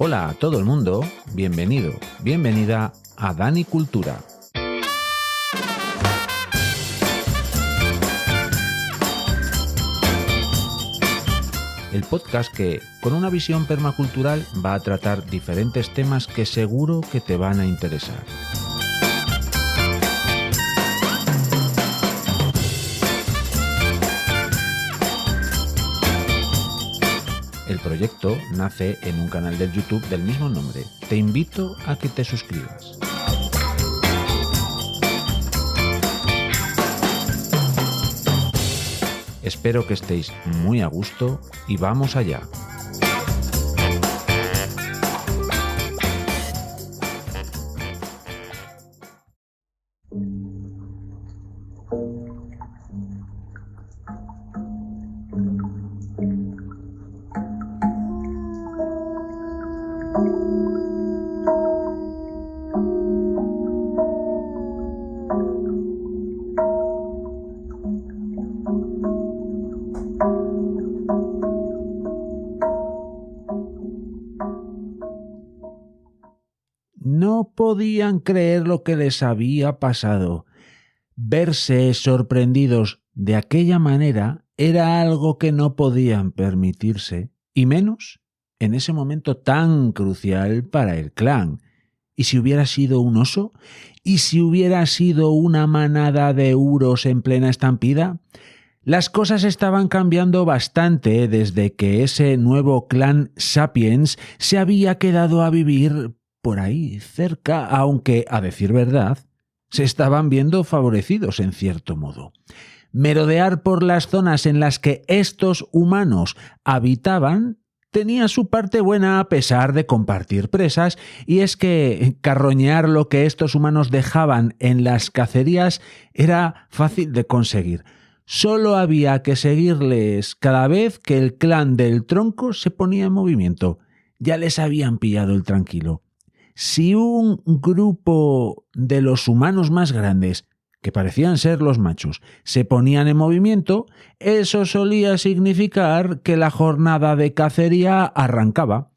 Hola a todo el mundo, bienvenido, bienvenida a Dani Cultura. El podcast que, con una visión permacultural, va a tratar diferentes temas que seguro que te van a interesar. El proyecto nace en un canal de YouTube del mismo nombre. Te invito a que te suscribas. Espero que estéis muy a gusto y vamos allá. No podían creer lo que les había pasado. Verse sorprendidos de aquella manera era algo que no podían permitirse, y menos en ese momento tan crucial para el clan. ¿Y si hubiera sido un oso? ¿Y si hubiera sido una manada de uros en plena estampida? Las cosas estaban cambiando bastante desde que ese nuevo clan Sapiens se había quedado a vivir por ahí cerca, aunque, a decir verdad, se estaban viendo favorecidos en cierto modo. Merodear por las zonas en las que estos humanos habitaban tenía su parte buena a pesar de compartir presas, y es que carroñear lo que estos humanos dejaban en las cacerías era fácil de conseguir. Solo había que seguirles cada vez que el clan del tronco se ponía en movimiento. Ya les habían pillado el tranquilo. Si un grupo de los humanos más grandes, que parecían ser los machos, se ponían en movimiento, eso solía significar que la jornada de cacería arrancaba.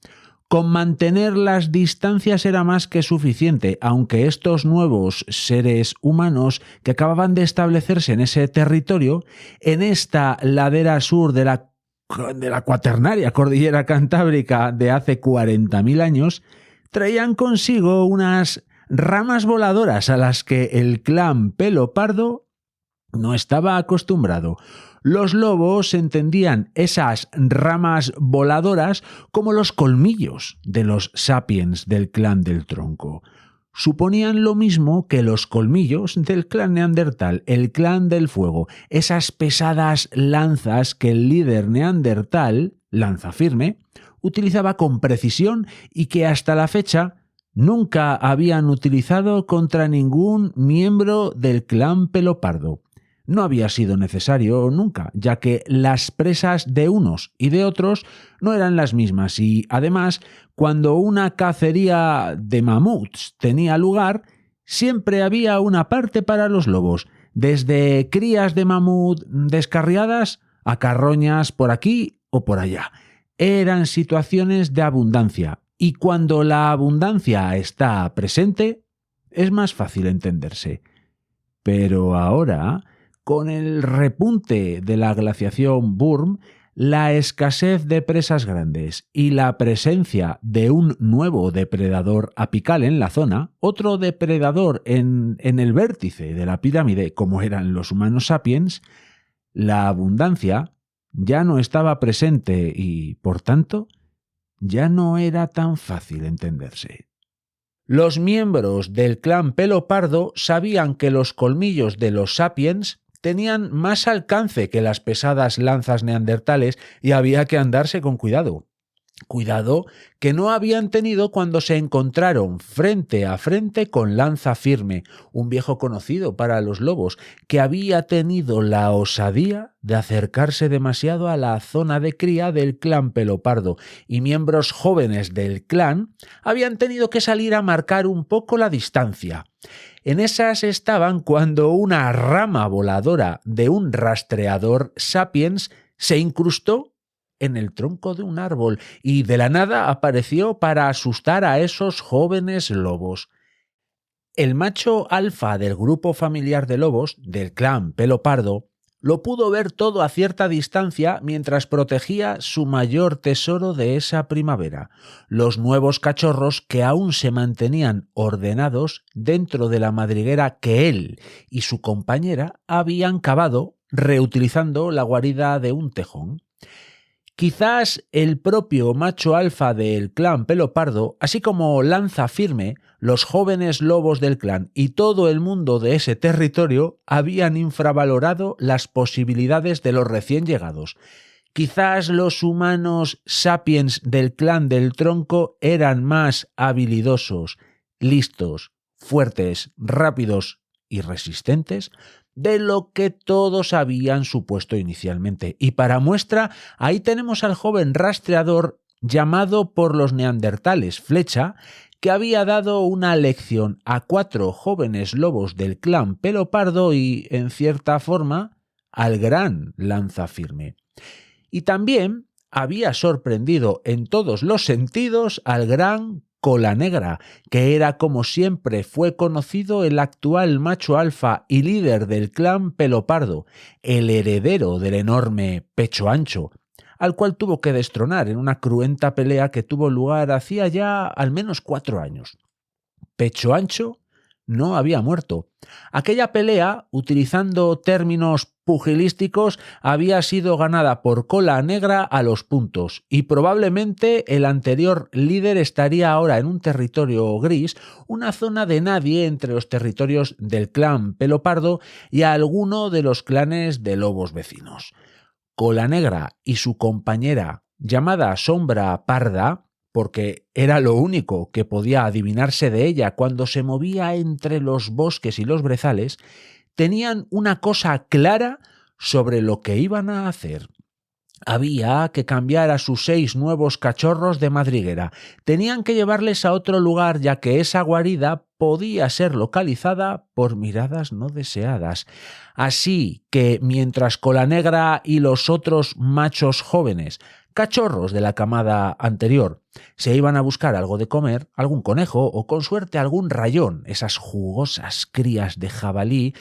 Con mantener las distancias era más que suficiente, aunque estos nuevos seres humanos que acababan de establecerse en ese territorio, en esta ladera sur de la cuaternaria cordillera cantábrica de hace 40.000 años, traían consigo unas ramas voladoras a las que el clan Pelo Pardo no estaba acostumbrado. Los lobos entendían esas ramas voladoras como los colmillos de los sapiens del clan del tronco. Suponían lo mismo que los colmillos del clan neandertal, el clan del fuego, esas pesadas lanzas que el líder neandertal, lanza firme, utilizaba con precisión y que hasta la fecha nunca habían utilizado contra ningún miembro del clan Pelopardo. No había sido necesario nunca, ya que las presas de unos y de otros no eran las mismas, y además, cuando una cacería de mamuts tenía lugar, siempre había una parte para los lobos, desde crías de mamut descarriadas a carroñas por aquí o por allá. Eran situaciones de abundancia, y cuando la abundancia está presente, es más fácil entenderse. Pero ahora, con el repunte de la glaciación Burm, la escasez de presas grandes y la presencia de un nuevo depredador apical en la zona, otro depredador en el vértice de la pirámide, como eran los humanos sapiens, la abundancia ya no estaba presente y, por tanto, ya no era tan fácil entenderse. Los miembros del clan Pelo Pardo sabían que los colmillos de los sapiens tenían más alcance que las pesadas lanzas neandertales y había que andarse con cuidado. Cuidado que no habían tenido cuando se encontraron frente a frente con Lanza Firme, un viejo conocido para los lobos, que había tenido la osadía de acercarse demasiado a la zona de cría del clan Pelopardo, y miembros jóvenes del clan habían tenido que salir a marcar un poco la distancia. En esas estaban cuando una rama voladora de un rastreador sapiens se incrustó en el tronco de un árbol y de la nada apareció para asustar a esos jóvenes lobos. El macho alfa del grupo familiar de lobos, del clan Pelo Pardo, lo pudo ver todo a cierta distancia mientras protegía su mayor tesoro de esa primavera, los nuevos cachorros que aún se mantenían ordenados dentro de la madriguera que él y su compañera habían cavado reutilizando la guarida de un tejón. Quizás el propio macho alfa del clan Pelo Pardo, así como Lanza Firme, los jóvenes lobos del clan y todo el mundo de ese territorio habían infravalorado las posibilidades de los recién llegados. Quizás los humanos sapiens del clan del tronco eran más habilidosos, listos, fuertes, rápidos y resistentes de lo que todos habían supuesto inicialmente. Y para muestra, ahí tenemos al joven rastreador llamado por los neandertales Flecha, que había dado una lección a 4 jóvenes lobos del clan Pelo Pardo y, en cierta forma, al gran Lanza Firme. Y también había sorprendido en todos los sentidos al gran Cola Negra, que era como siempre fue conocido el actual macho alfa y líder del clan Pelo Pardo, el heredero del enorme Pecho Ancho, al cual tuvo que destronar en una cruenta pelea que tuvo lugar hacía ya al menos 4 años. Pecho Ancho no había muerto. Aquella pelea, utilizando términos pugilísticos, había sido ganada por Cola Negra a los puntos y probablemente el anterior líder estaría ahora en un territorio gris, una zona de nadie entre los territorios del clan Pelo Pardo y alguno de los clanes de lobos vecinos. Cola Negra y su compañera, llamada Sombra Parda, porque era lo único que podía adivinarse de ella cuando se movía entre los bosques y los brezales, tenían una cosa clara sobre lo que iban a hacer. Había que cambiar a sus 6 nuevos cachorros de madriguera. Tenían que llevarles a otro lugar, ya que esa guarida podía ser localizada por miradas no deseadas. Así que mientras Cola Negra y los otros machos jóvenes, cachorros de la camada anterior, se iban a buscar algo de comer, algún conejo o con suerte algún rayón, esas jugosas crías de jabalí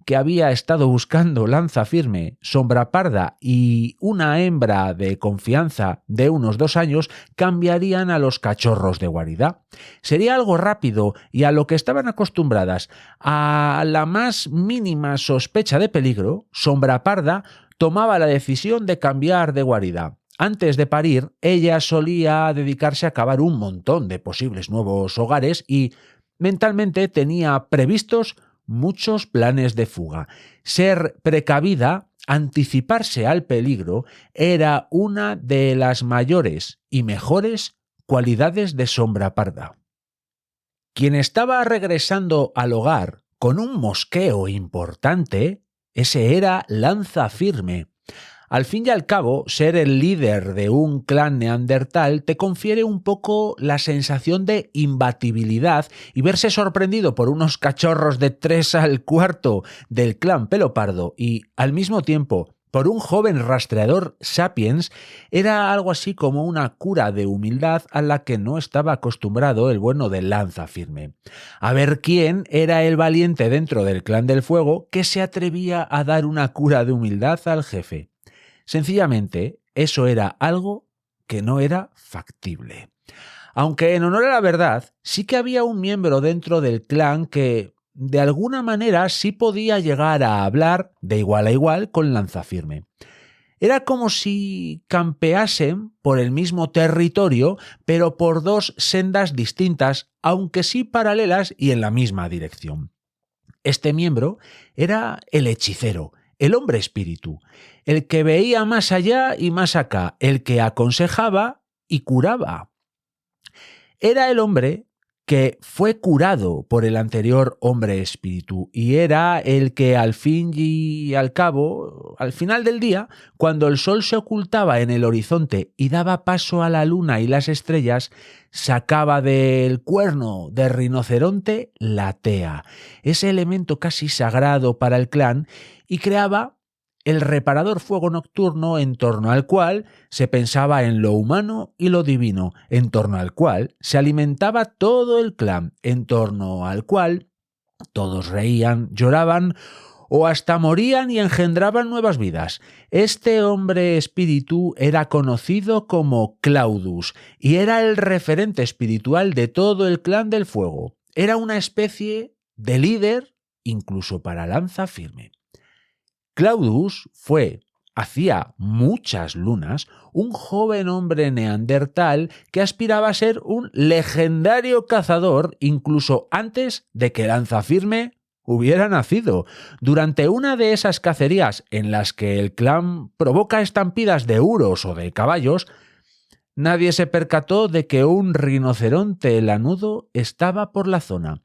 que había estado buscando Lanza Firme, Sombra Parda y una hembra de confianza de unos 2 años, cambiarían a los cachorros de guarida. Sería algo rápido y a lo que estaban acostumbradas. A la más mínima sospecha de peligro, Sombra Parda tomaba la decisión de cambiar de guarida. Antes de parir, ella solía dedicarse a cavar un montón de posibles nuevos hogares y mentalmente tenía previstos muchos planes de fuga. Ser precavida, anticiparse al peligro, era una de las mayores y mejores cualidades de Sombra Parda. Quien estaba regresando al hogar con un mosqueo importante, ese era Lanza Firme. Al fin y al cabo, ser el líder de un clan neandertal te confiere un poco la sensación de imbatibilidad y verse sorprendido por unos cachorros de 3 al cuarto del clan Pelo Pardo y, al mismo tiempo, por un joven rastreador sapiens era algo así como una cura de humildad a la que no estaba acostumbrado el bueno de Lanza Firme. A ver quién era el valiente dentro del clan del fuego que se atrevía a dar una cura de humildad al jefe. Sencillamente, eso era algo que no era factible. Aunque en honor a la verdad, sí que había un miembro dentro del clan que, de alguna manera, sí podía llegar a hablar de igual a igual con Lanza Firme. Era como si campeasen por el mismo territorio, pero por 2 sendas distintas, aunque sí paralelas y en la misma dirección. Este miembro era el hechicero, el hombre espíritu, el que veía más allá y más acá, el que aconsejaba y curaba. Era el hombre que fue curado por el anterior hombre espíritu y era el que al fin y al cabo, al final del día, cuando el sol se ocultaba en el horizonte y daba paso a la luna y las estrellas, sacaba del cuerno de rinoceronte la tea, ese elemento casi sagrado para el clan, y creaba el reparador fuego nocturno en torno al cual se pensaba en lo humano y lo divino, en torno al cual se alimentaba todo el clan, en torno al cual todos reían, lloraban o hasta morían y engendraban nuevas vidas. Este hombre espíritu era conocido como Claudus y era el referente espiritual de todo el clan del fuego. Era una especie de líder, incluso para lanza firme. Claudus fue, hacía muchas lunas, un joven hombre neandertal que aspiraba a ser un legendario cazador incluso antes de que Lanzafirme hubiera nacido. Durante una de esas cacerías en las que el clan provoca estampidas de uros o de caballos, nadie se percató de que un rinoceronte lanudo estaba por la zona.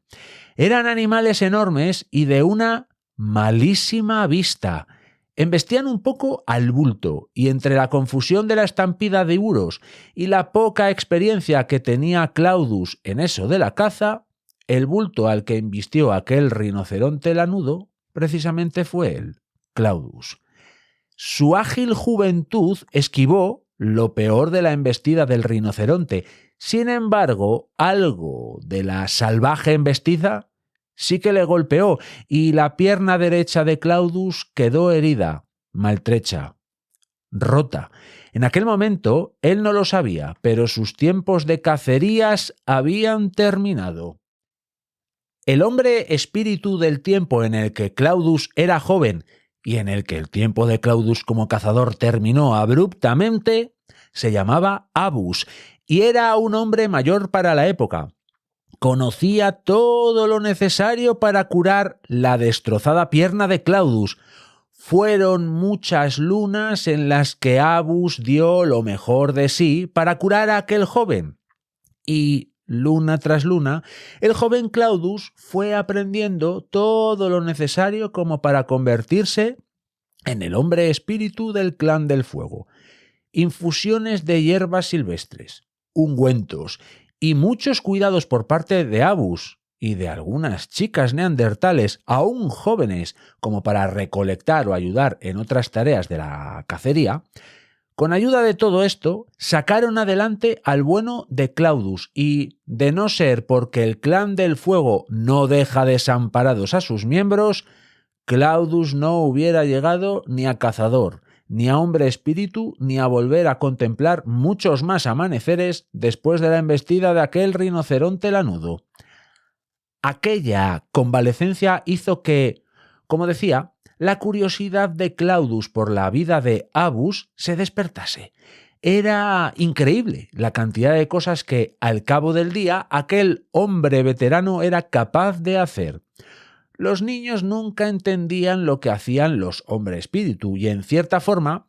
Eran animales enormes y de una malísima vista. Embestían un poco al bulto y entre la confusión de la estampida de uros y la poca experiencia que tenía Claudus en eso de la caza, el bulto al que embistió aquel rinoceronte lanudo precisamente fue él, Claudus. Su ágil juventud esquivó lo peor de la embestida del rinoceronte. Sin embargo, algo de la salvaje embestida sí que le golpeó y la pierna derecha de Claudus quedó herida, maltrecha, rota. En aquel momento él no lo sabía, pero sus tiempos de cacerías habían terminado. El hombre espíritu del tiempo en el que Claudus era joven y en el que el tiempo de Claudus como cazador terminó abruptamente, se llamaba Abus y era un hombre mayor para la época. Conocía todo lo necesario para curar la destrozada pierna de Claudus. Fueron muchas lunas en las que Abus dio lo mejor de sí para curar a aquel joven. Y luna tras luna, el joven Claudus fue aprendiendo todo lo necesario como para convertirse en el hombre espíritu del clan del fuego. Infusiones de hierbas silvestres, ungüentos y muchos cuidados por parte de Abus y de algunas chicas neandertales aún jóvenes como para recolectar o ayudar en otras tareas de la cacería. Con ayuda de todo esto, sacaron adelante al bueno de Claudus y, de no ser porque el clan del fuego no deja desamparados a sus miembros, Claudus no hubiera llegado ni a cazador, ni a hombre espíritu, ni a volver a contemplar muchos más amaneceres después de la embestida de aquel rinoceronte lanudo. Aquella convalecencia hizo que, como decía, la curiosidad de Claudus por la vida de Abus se despertase. Era increíble la cantidad de cosas que, al cabo del día, aquel hombre veterano era capaz de hacer. Los niños nunca entendían lo que hacían los hombres espíritu y, en cierta forma,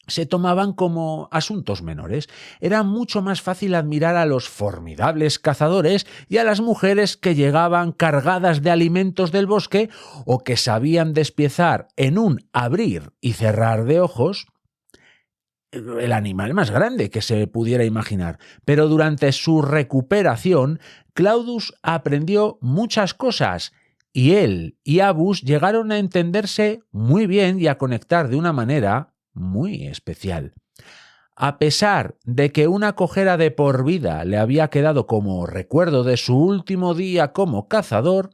se tomaban como asuntos menores. Era mucho más fácil admirar a los formidables cazadores y a las mujeres que llegaban cargadas de alimentos del bosque o que sabían despiezar en un abrir y cerrar de ojos el animal más grande que se pudiera imaginar. Pero durante su recuperación, Claudus aprendió muchas cosas y él y Abus llegaron a entenderse muy bien y a conectar de una manera muy especial. A pesar de que una cojera de por vida le había quedado como recuerdo de su último día como cazador,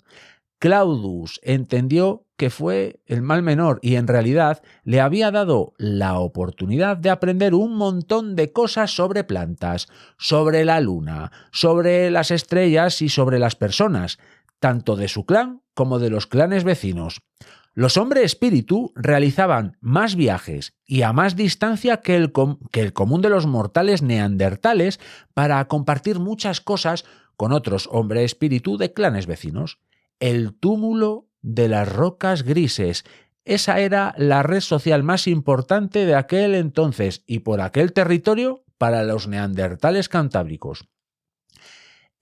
Claudus entendió que fue el mal menor y en realidad le había dado la oportunidad de aprender un montón de cosas sobre plantas, sobre la luna, sobre las estrellas y sobre las personas, tanto de su clan como de los clanes vecinos. Los hombres espíritu realizaban más viajes y a más distancia que el común de los mortales neandertales para compartir muchas cosas con otros hombres espíritu de clanes vecinos. El túmulo de las rocas grises. Esa era la red social más importante de aquel entonces y por aquel territorio para los neandertales cantábricos.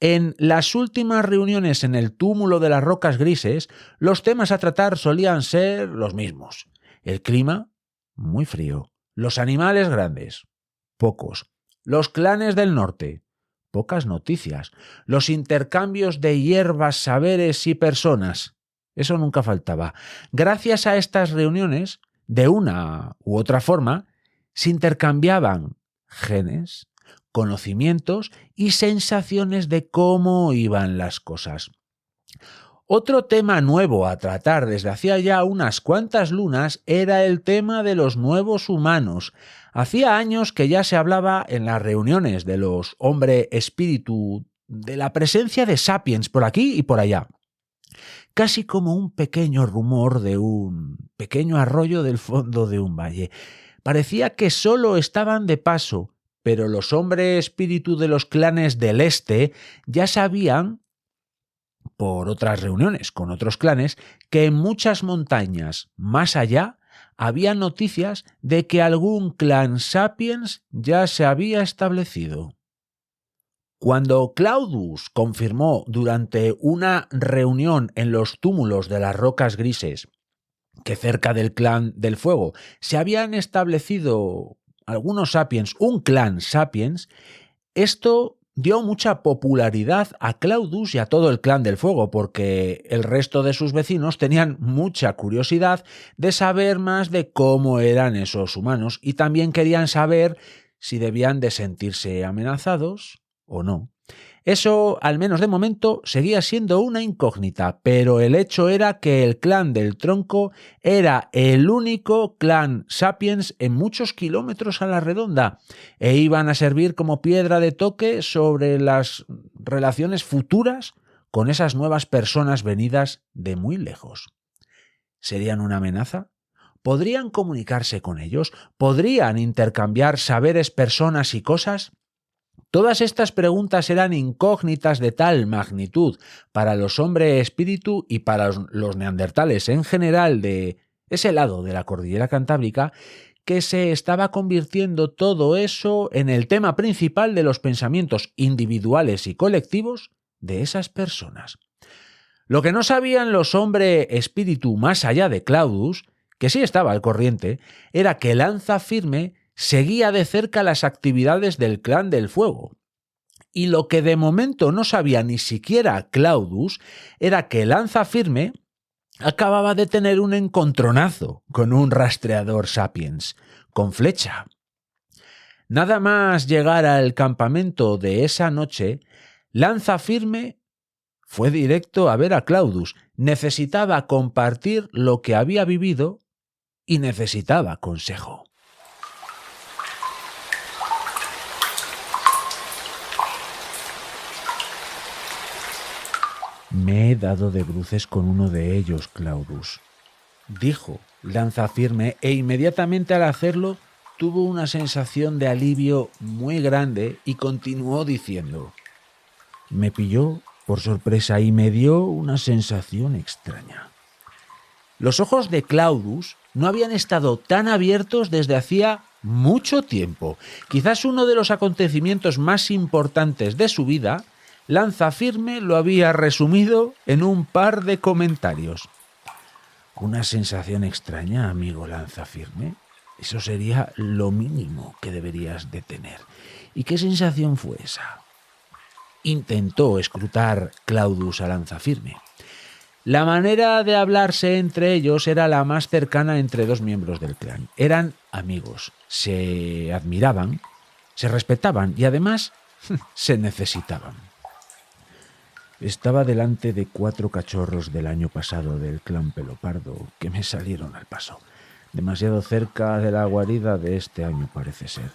En las últimas reuniones en el túmulo de las rocas grises, los temas a tratar solían ser los mismos. El clima, muy frío. Los animales grandes, pocos. Los clanes del norte, pocas noticias. Los intercambios de hierbas, saberes y personas, eso nunca faltaba. Gracias a estas reuniones, De una u otra forma, se intercambiaban genes, conocimientos y sensaciones de cómo iban las cosas. Otro tema nuevo a tratar desde hacía ya unas cuantas lunas era el tema de los nuevos humanos. Hacía años que ya se hablaba en las reuniones de los hombre espíritu de la presencia de sapiens por aquí y por allá. Casi como un pequeño rumor de un pequeño arroyo del fondo de un valle. Parecía que solo estaban de paso, pero los hombre espíritu de los clanes del este ya sabían, por otras reuniones con otros clanes, que en muchas montañas más allá había noticias de que algún clan sapiens ya se había establecido. Cuando Claudius confirmó durante una reunión en los túmulos de las rocas grises que cerca del clan del fuego se habían establecido algunos sapiens, un clan sapiens, esto dio mucha popularidad a Claudius y a todo el clan del fuego, porque el resto de sus vecinos tenían mucha curiosidad de saber más de cómo eran esos humanos y también querían saber si debían de sentirse amenazados o no. Eso, al menos de momento, seguía siendo una incógnita, pero el hecho era que el clan del tronco era el único clan sapiens en muchos kilómetros a la redonda e iban a servir como piedra de toque sobre las relaciones futuras con esas nuevas personas venidas de muy lejos. ¿Serían una amenaza? ¿Podrían comunicarse con ellos? ¿Podrían intercambiar saberes, personas y cosas? Todas estas preguntas eran incógnitas de tal magnitud para los hombre espíritu y para los neandertales en general de ese lado de la cordillera Cantábrica que se estaba convirtiendo todo eso en el tema principal de los pensamientos individuales y colectivos de esas personas. Lo que no sabían los hombre espíritu más allá de Claudius, que sí estaba al corriente, era que Lanza Firme seguía de cerca las actividades del clan del fuego. Y lo que de momento no sabía ni siquiera Claudius era que Lanza Firme acababa de tener un encontronazo con un rastreador sapiens, con flecha. Nada más llegar al campamento de esa noche, Lanza Firme fue directo a ver a Claudius. Necesitaba compartir lo que había vivido y necesitaba consejo. Me he dado de bruces con uno de ellos, Claudius, dijo Lanza Firme, e inmediatamente al hacerlo tuvo una sensación de alivio muy grande y continuó diciendo: me pilló por sorpresa y me dio una sensación extraña. Los ojos de Claudius no habían estado tan abiertos desde hacía mucho tiempo. Quizás uno de los acontecimientos más importantes de su vida, Lanza Firme lo había resumido en un par de comentarios. ¿Una sensación extraña, amigo Lanza Firme? Eso sería lo mínimo que deberías de tener. ¿Y qué sensación fue esa? Intentó escrutar Claudius a Lanza Firme. La manera de hablarse entre ellos era la más cercana entre dos miembros del clan. Eran amigos, se admiraban, se respetaban y además se necesitaban. Estaba delante de 4 cachorros del año pasado del clan Pelopardo que me salieron al paso. Demasiado cerca de la guarida de este año parece ser.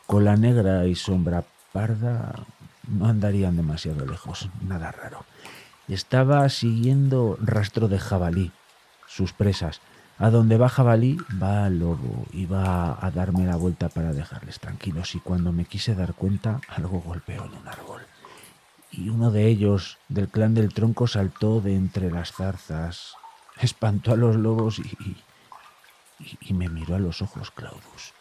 Cola negra y sombra parda no andarían demasiado lejos, nada raro. Estaba siguiendo rastro de jabalí, sus presas. A donde va jabalí, va lobo, y va a darme la vuelta para dejarles tranquilos. Y cuando me quise dar cuenta, algo golpeó en un árbol. Y uno de ellos, del clan del tronco, saltó de entre las zarzas, espantó a los lobos y me miró a los ojos, Claudius.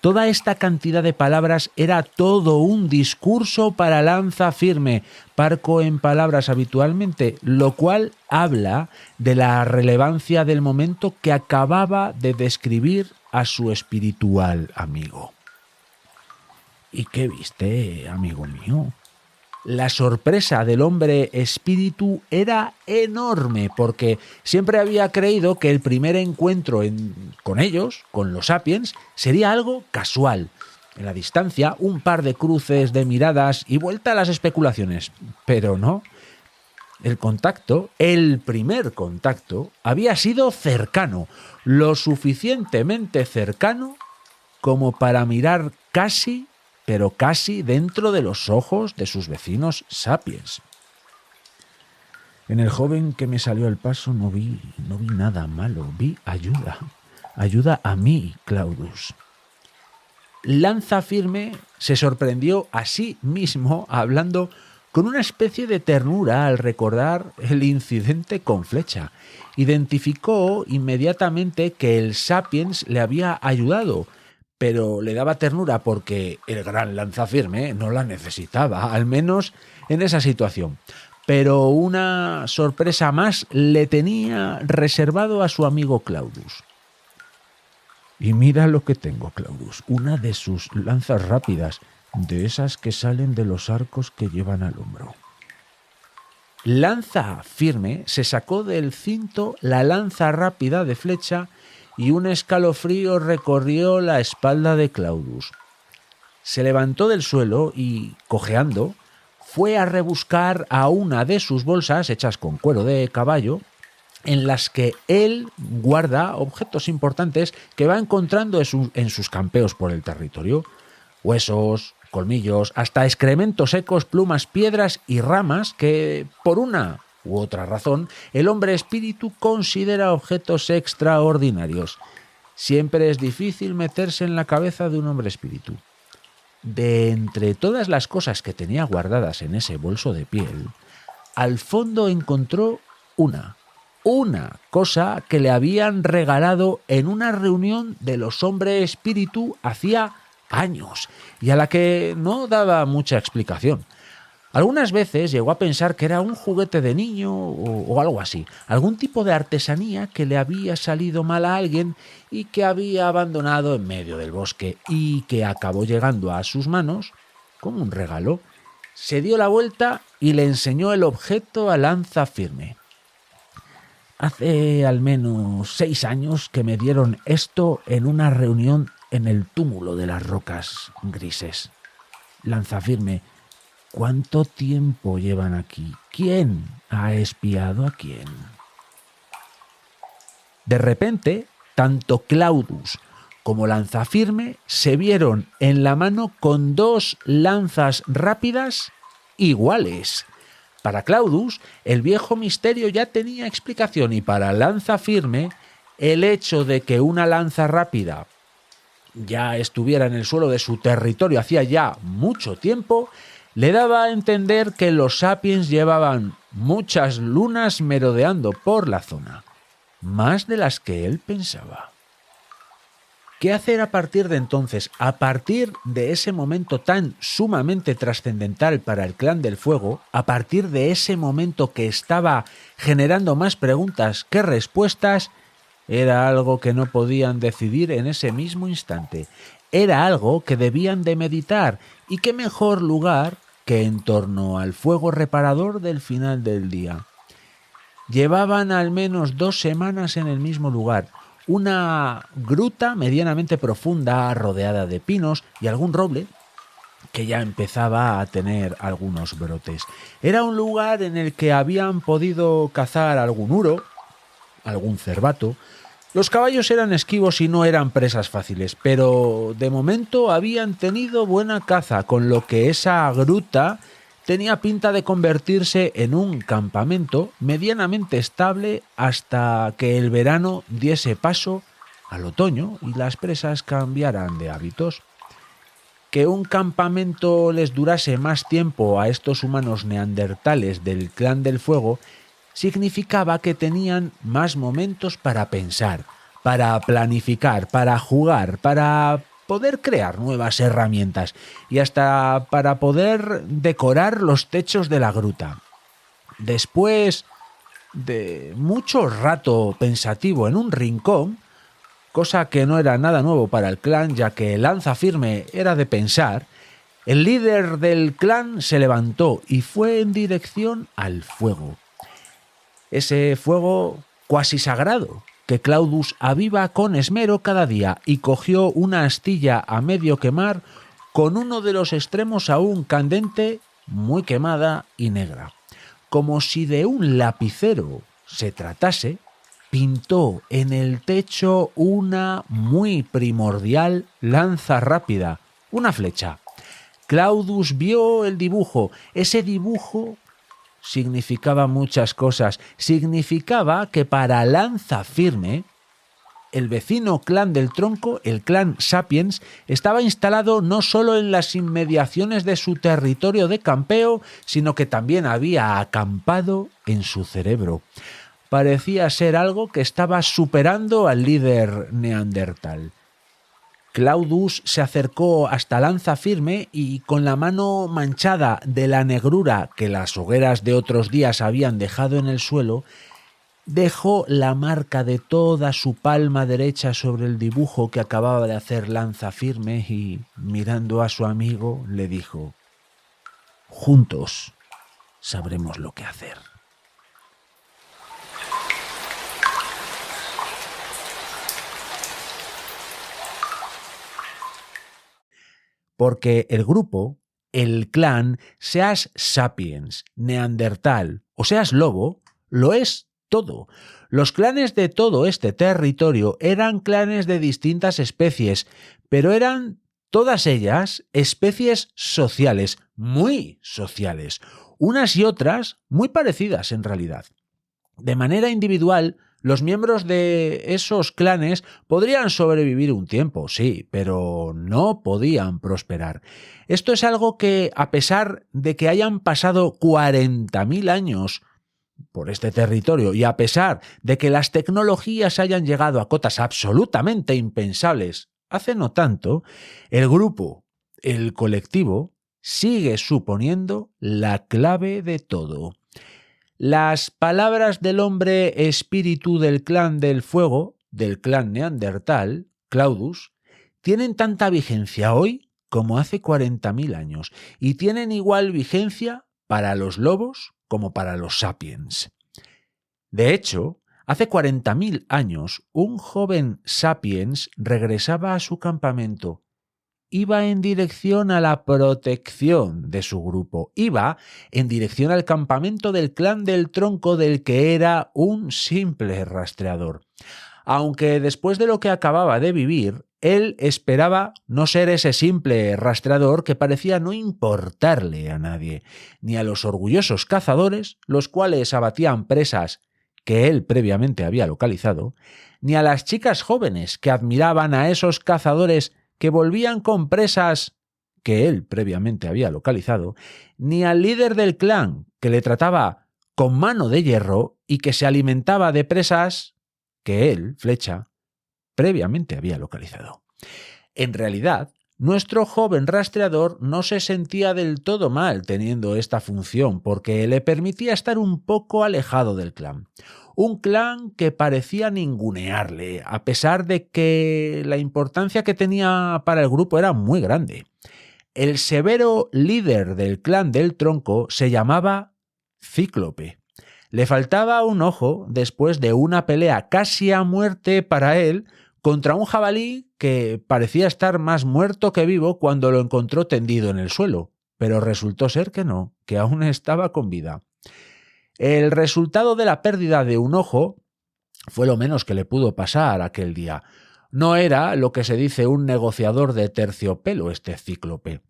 Toda esta cantidad de palabras era todo un discurso para Lanza Firme, parco en palabras habitualmente, lo cual habla de la relevancia del momento que acababa de describir a su espiritual amigo. ¿Y qué viste, amigo mío?, La sorpresa del hombre espíritu era enorme porque siempre había creído que el primer encuentro con ellos, con los sapiens, sería algo casual. En la distancia, un par de cruces de miradas y vuelta a las especulaciones. Pero no. El contacto, el primer contacto, había sido cercano, lo suficientemente cercano como para mirar casi, pero casi dentro de los ojos de sus vecinos sapiens. En el joven que me salió al paso no vi nada malo, vi ayuda a mí, Claudius. Lanza Firme se sorprendió a sí mismo hablando con una especie de ternura al recordar el incidente con Flecha. Identificó inmediatamente que el sapiens le había ayudado, pero le daba ternura porque el gran Lanzafirme no la necesitaba, al menos en esa situación. Pero una sorpresa más le tenía reservado a su amigo Claudius. Y mira lo que tengo, Claudius, una de sus lanzas rápidas, de esas que salen de los arcos que llevan al hombro. Lanzafirme se sacó del cinto la lanza rápida de Flecha y un escalofrío recorrió la espalda de Claudius. Se levantó del suelo y, cojeando, fue a rebuscar a una de sus bolsas hechas con cuero de caballo, en las que él guarda objetos importantes que va encontrando en sus campeos por el territorio. Huesos, colmillos, hasta excrementos secos, plumas, piedras y ramas que, por una u otra razón, el hombre espíritu considera objetos extraordinarios. Siempre es difícil meterse en la cabeza de un hombre espíritu. De entre todas las cosas que tenía guardadas en ese bolso de piel, al fondo encontró una cosa que le habían regalado en una reunión de los hombres espíritu hacía años y a la que no daba mucha explicación. Algunas veces llegó a pensar que era un juguete de niño o algo así, algún tipo de artesanía que le había salido mal a alguien y que había abandonado en medio del bosque y que acabó llegando a sus manos como un regalo. Se dio la vuelta y le enseñó el objeto a Lanzafirme. Hace al menos 6 años que me dieron esto en una reunión en el túmulo de las rocas grises. Lanzafirme, ¿cuánto tiempo llevan aquí? ¿Quién ha espiado a quién? De repente, tanto Claudius como Lanzafirme se vieron en la mano con 2 lanzas rápidas iguales. Para Claudius, el viejo misterio ya tenía explicación y para Lanzafirme, el hecho de que una lanza rápida ya estuviera en el suelo de su territorio hacía ya mucho tiempo, le daba a entender que los sapiens llevaban muchas lunas merodeando por la zona, más de las que él pensaba. ¿Qué hacer a partir de entonces? A partir de ese momento tan sumamente trascendental para el Clan del Fuego, a partir de ese momento que estaba generando más preguntas que respuestas, era algo que no podían decidir en ese mismo instante. Era algo que debían de meditar, y qué mejor lugar que en torno al fuego reparador del final del día. Llevaban al menos 2 semanas en el mismo lugar, una gruta medianamente profunda rodeada de pinos y algún roble que ya empezaba a tener algunos brotes. Era un lugar en el que habían podido cazar algún uro, algún cervato. Los caballos eran esquivos y no eran presas fáciles, pero de momento habían tenido buena caza, con lo que esa gruta tenía pinta de convertirse en un campamento medianamente estable hasta que el verano diese paso al otoño y las presas cambiaran de hábitos. Que un campamento les durase más tiempo a estos humanos neandertales del Clan del Fuego significaba que tenían más momentos para pensar, para planificar, para jugar, para poder crear nuevas herramientas y hasta para poder decorar los techos de la gruta. Después de mucho rato pensativo en un rincón, cosa que no era nada nuevo para el clan ya que Lanzafirme era de pensar, El líder del clan se levantó y fue en dirección al fuego. Ese fuego cuasi sagrado que Claudus aviva con esmero cada día, y cogió una astilla a medio quemar con uno de los extremos aún candente, muy quemada y negra. Como si de un lapicero se tratase, pintó en el techo una muy primordial lanza rápida, una flecha. Claudus vio el dibujo. Ese dibujo significaba muchas cosas. Significaba que para Lanza Firme, el vecino clan del tronco, el clan Sapiens, estaba instalado no solo en las inmediaciones de su territorio de campeo, sino que también había acampado en su cerebro. Parecía ser algo que estaba superando al líder neandertal. Claudus se acercó hasta Lanza Firme y, con la mano manchada de la negrura que las hogueras de otros días habían dejado en el suelo, dejó la marca de toda su palma derecha sobre el dibujo que acababa de hacer Lanza Firme y, mirando a su amigo, le dijo: «Juntos sabremos lo que hacer». Porque el grupo, el clan, seas sapiens, neandertal o seas lobo, lo es todo. Los clanes de todo este territorio eran clanes de distintas especies, pero eran todas ellas especies sociales, muy sociales, unas y otras muy parecidas en realidad. De manera individual, los miembros de esos clanes podrían sobrevivir un tiempo, sí, pero no podían prosperar. Esto es algo que, a pesar de que hayan pasado 40.000 años por este territorio y a pesar de que las tecnologías hayan llegado a cotas absolutamente impensables hace no tanto, el grupo, el colectivo, sigue suponiendo la clave de todo. Las palabras del hombre espíritu del clan del fuego, del clan neandertal, Claudus, tienen tanta vigencia hoy como hace 40.000 años, y tienen igual vigencia para los lobos como para los sapiens. De hecho, hace 40.000 años, un joven sapiens regresaba a su campamento. Iba en dirección a la protección de su grupo. Iba en dirección al campamento del clan del tronco, del que era un simple rastreador. Aunque después de lo que acababa de vivir, él esperaba no ser ese simple rastreador que parecía no importarle a nadie, ni a los orgullosos cazadores, los cuales abatían presas que él previamente había localizado, ni a las chicas jóvenes que admiraban a esos cazadores que volvían con presas que él previamente había localizado, ni al líder del clan, que le trataba con mano de hierro y que se alimentaba de presas que él, Flecha, previamente había localizado. En realidad, nuestro joven rastreador no se sentía del todo mal teniendo esta función, porque le permitía estar un poco alejado del clan. Un clan que parecía ningunearle, a pesar de que la importancia que tenía para el grupo era muy grande. El severo líder del clan del tronco se llamaba Cíclope. Le faltaba un ojo después de una pelea casi a muerte para él contra un jabalí que parecía estar más muerto que vivo cuando lo encontró tendido en el suelo, pero resultó ser que no, que aún estaba con vida. El resultado de la pérdida de un ojo fue lo menos que le pudo pasar aquel día. No era lo que se dice un negociador de terciopelo este Cíclope.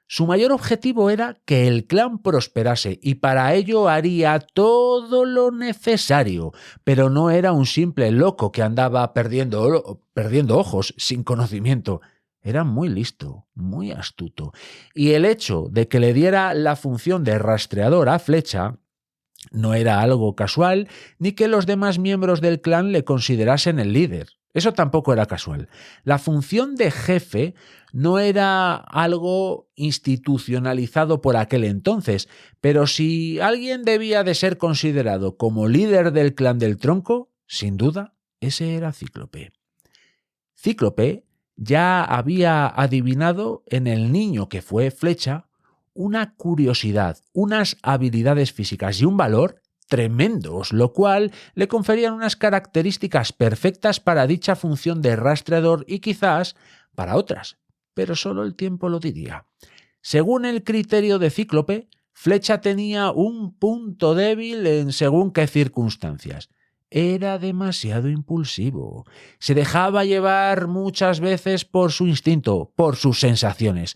Su mayor objetivo era que el clan prosperase y para ello haría todo lo necesario, pero no era un simple loco que andaba perdiendo ojos sin conocimiento. Era muy listo, muy astuto, y el hecho de que le diera la función de rastreador a Flecha no era algo casual, ni que los demás miembros del clan le considerasen el líder. Eso tampoco era casual. La función de jefe no era algo institucionalizado por aquel entonces, pero si alguien debía de ser considerado como líder del clan del tronco, sin duda, ese era Cíclope. Cíclope ya había adivinado en el niño que fue Flecha una curiosidad, unas habilidades físicas y un valor tremendos, lo cual le conferían unas características perfectas para dicha función de rastreador y quizás para otras, pero solo el tiempo lo diría. Según el criterio de Cíclope, Flecha tenía un punto débil en según qué circunstancias. Era demasiado impulsivo. Se dejaba llevar muchas veces por su instinto, por sus sensaciones.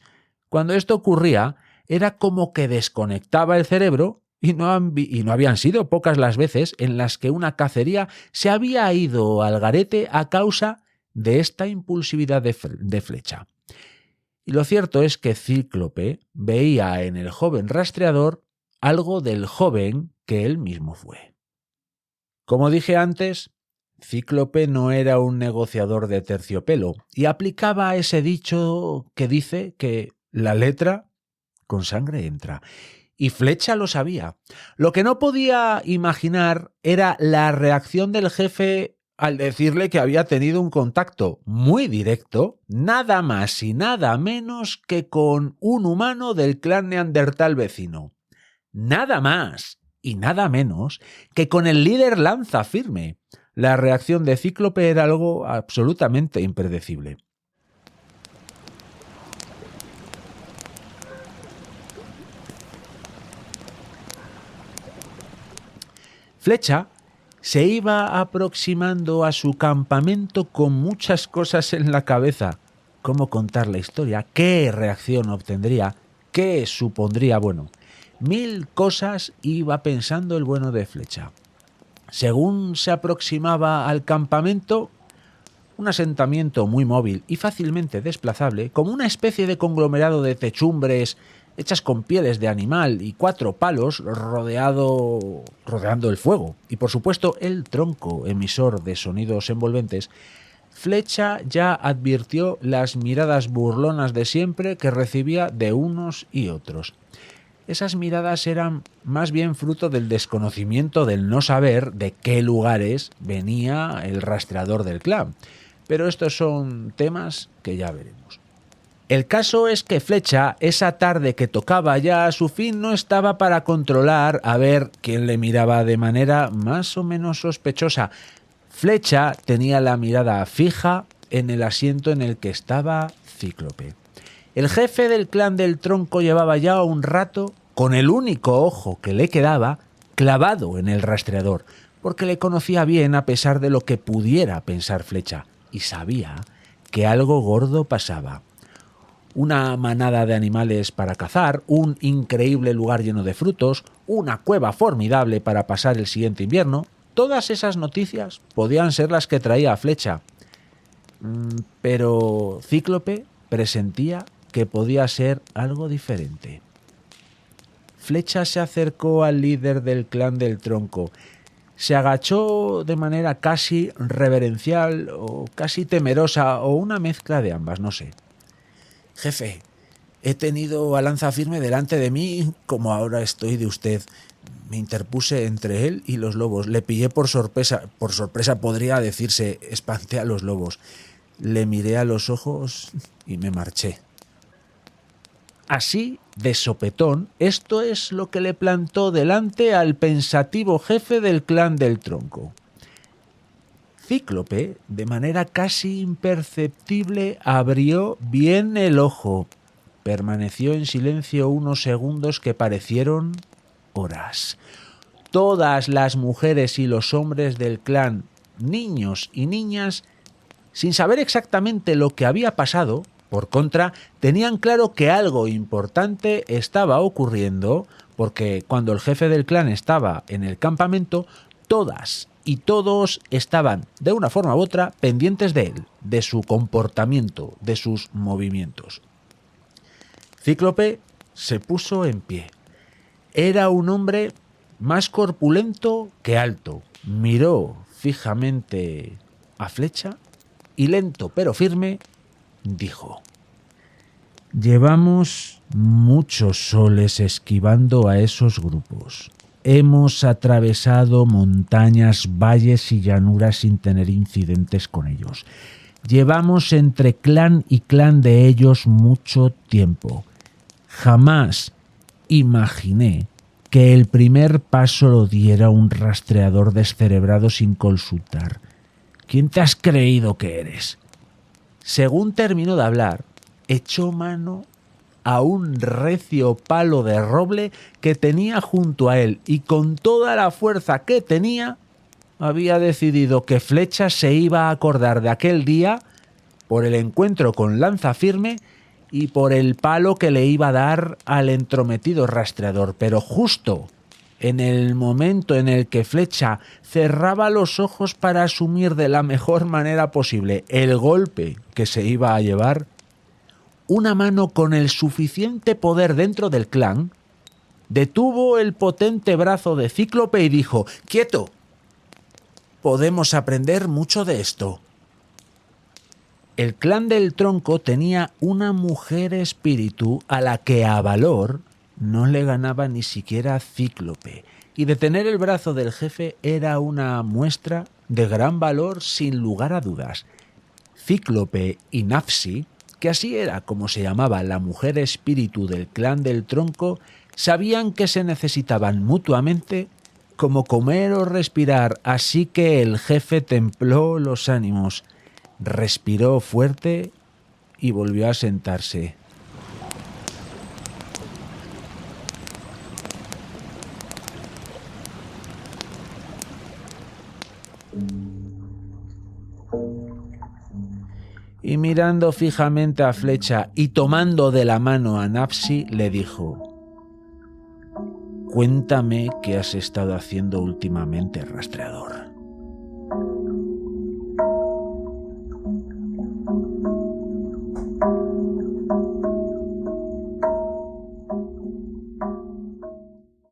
Cuando esto ocurría, era como que desconectaba el cerebro y no habían sido pocas las veces en las que una cacería se había ido al garete a causa de esta impulsividad de Flecha. Y lo cierto es que Cíclope veía en el joven rastreador algo del joven que él mismo fue. Como dije antes, Cíclope no era un negociador de terciopelo y aplicaba ese dicho que dice que la letra con sangre entra. Y Flecha lo sabía. Lo que no podía imaginar era la reacción del jefe al decirle que había tenido un contacto muy directo, nada más y nada menos que con un humano del clan neandertal vecino. Nada más y nada menos que con el líder Lanza Firme. La reacción de Cíclope era algo absolutamente impredecible. Flecha se iba aproximando a su campamento con muchas cosas en la cabeza. ¿Cómo contar la historia? ¿Qué reacción obtendría? ¿Qué supondría? Bueno, 1000 cosas iba pensando el bueno de Flecha. Según se aproximaba al campamento, un asentamiento muy móvil y fácilmente desplazable, como una especie de conglomerado de techumbres hechas con pieles de animal y 4 palos rodeando el fuego, y por supuesto el tronco emisor de sonidos envolventes, Flecha ya advirtió las miradas burlonas de siempre que recibía de unos y otros. Esas miradas eran más bien fruto del desconocimiento del no saber de qué lugares venía el rastreador del clan, pero estos son temas que ya veremos. El caso es que Flecha, esa tarde que tocaba ya a su fin, no estaba para controlar a ver quién le miraba de manera más o menos sospechosa. Flecha tenía la mirada fija en el asiento en el que estaba Cíclope. El jefe del clan del tronco llevaba ya un rato con el único ojo que le quedaba clavado en el rastreador, porque le conocía bien a pesar de lo que pudiera pensar Flecha, y sabía que algo gordo pasaba. Una manada de animales para cazar, un increíble lugar lleno de frutos, una cueva formidable para pasar el siguiente invierno, todas esas noticias podían ser las que traía Flecha. Pero Cíclope presentía que podía ser algo diferente. Flecha se acercó al líder del clan del tronco. Se agachó de manera casi reverencial o casi temerosa o una mezcla de ambas, no sé. Jefe, he tenido a Lanza Firme delante de mí como ahora estoy de usted. Me interpuse entre él y los lobos. Le pillé por sorpresa. Por sorpresa podría decirse, espanté a los lobos. Le miré a los ojos y me marché. Así, de sopetón, esto es lo que le plantó delante al pensativo jefe del clan del tronco. Cíclope, de manera casi imperceptible, abrió bien el ojo. Permaneció en silencio unos segundos que parecieron horas. Todas las mujeres y los hombres del clan, niños y niñas, sin saber exactamente lo que había pasado, por contra, tenían claro que algo importante estaba ocurriendo, porque cuando el jefe del clan estaba en el campamento, todas y todos estaban, de una forma u otra, pendientes de él, de su comportamiento, de sus movimientos. Cíclope se puso en pie. Era un hombre más corpulento que alto. Miró fijamente a Flecha y lento pero firme dijo: llevamos muchos soles esquivando a esos grupos. Hemos atravesado montañas, valles y llanuras sin tener incidentes con ellos. Llevamos entre clan y clan de ellos mucho tiempo. Jamás imaginé que el primer paso lo diera un rastreador descerebrado sin consultar. ¿Quién te has creído que eres? Según terminó de hablar, echó mano a un recio palo de roble que tenía junto a él y con toda la fuerza que tenía, había decidido que Flecha se iba a acordar de aquel día por el encuentro con Lanzafirme y por el palo que le iba a dar al entrometido rastreador. Pero justo en el momento en el que Flecha cerraba los ojos para asumir de la mejor manera posible el golpe que se iba a llevar, una mano con el suficiente poder dentro del clan detuvo el potente brazo de Cíclope y dijo: «¡Quieto! Podemos aprender mucho de esto». El clan del tronco tenía una mujer espíritu a la que a valor no le ganaba ni siquiera Cíclope, y detener el brazo del jefe era una muestra de gran valor sin lugar a dudas. Cíclope y Nafsi, que así era como se llamaba la mujer espíritu del clan del tronco, sabían que se necesitaban mutuamente como comer o respirar, así que el jefe templó los ánimos, respiró fuerte y volvió a sentarse. Y mirando fijamente a Flecha y tomando de la mano a Nafsi, le dijo: «Cuéntame qué has estado haciendo últimamente, rastreador».